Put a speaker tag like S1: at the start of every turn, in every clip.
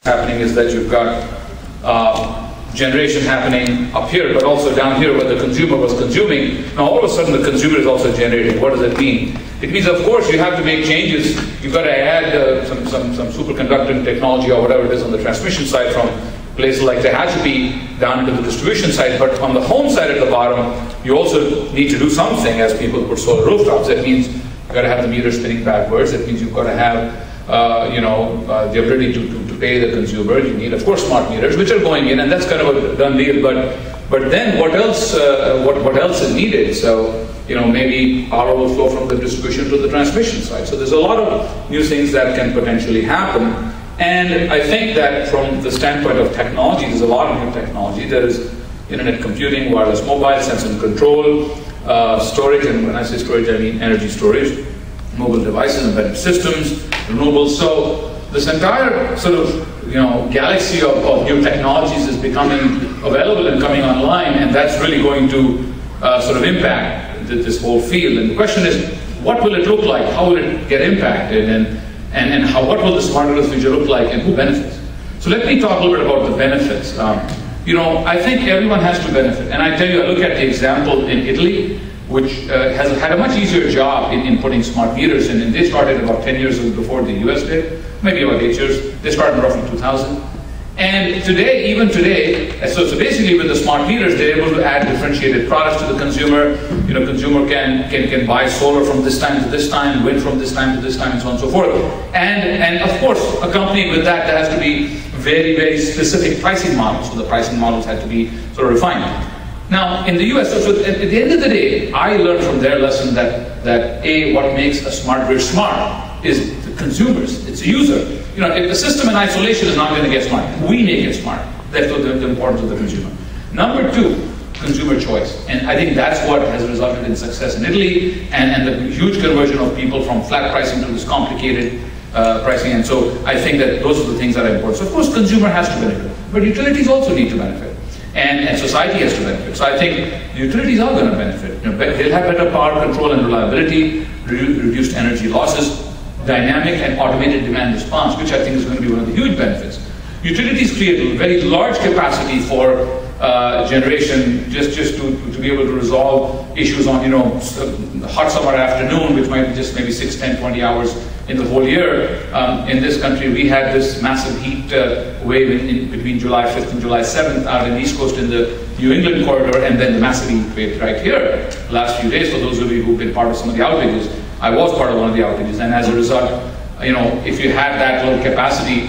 S1: happening is that you've got generation happening up here, but also down here where the consumer was consuming. Now all of a sudden the consumer is also generating. What does that mean? It means, of course, you have to make changes. You've got to add some superconducting technology or whatever it is on the transmission side from places like Tehachapi down into the distribution side. But on the home side at the bottom, you also need to do something as people put solar rooftops. That means you've got to have the meter spinning backwards. That means you've got to have the ability to pay the consumer. You need, of course, smart meters, which are going in, and that's kind of a done deal. But then what else? What else is needed? So maybe power will flow from the distribution to the transmission side. So there's a lot of new things that can potentially happen. And I think that from the standpoint of technology, there's a lot of new technology. There is internet computing, wireless mobile, sense and control, storage, and when I say storage, I mean energy storage, mobile devices, embedded systems, renewables. So this entire sort of galaxy of new technologies is becoming available and coming online, and that's really going to sort of impact this whole field. And the question is, what will it look like? How will it get impacted? And what will the smart grid future look like, and who benefits? So let me talk a little bit about the benefits. I think everyone has to benefit. And I tell you, I look at the example in Italy, which has had a much easier job in putting smart meters in. And they started about 10 years before the US did, maybe about 8 years. They started roughly 2000. And today, even today, so basically with the smart meters, they're able to add differentiated products to the consumer. Consumer can buy solar from this time to this time, wind from this time to this time, and so on and so forth. And of course, accompanied with that, there has to be very, very specific pricing models. So the pricing models had to be sort of refined. Now, in the US, so at the end of the day, I learned from their lesson that what makes a smart grid smart is the consumers, it's the user. If the system in isolation is not going to get smart, we make it smart. That's the importance of the consumer. Number two, consumer choice. And I think that's what has resulted in success in Italy and the huge conversion of people from flat pricing to this complicated pricing. And so I think that those are the things that are important. So of course, consumer has to benefit, but utilities also need to benefit. And society has to benefit. So I think utilities are going to benefit. They'll have better power control and reliability, reduced energy losses, dynamic and automated demand response, which I think is going to be one of the huge benefits. Utilities create a very large capacity for generation just to be able to resolve issues on hot summer afternoon, which might be just maybe 6, 10, 20 hours in the whole year. In this country, we had this massive heat wave in between July 5th and July 7th out in the East Coast in the New England corridor, and then the massive heat wave right here the last few days. For those of you who've been part of some of the outages, I was part of one of the outages, and as a result, if you had that low capacity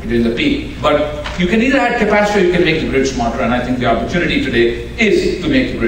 S1: during the peak. But you can either add capacity or you can make the grid smarter, and I think the opportunity today is to make the grid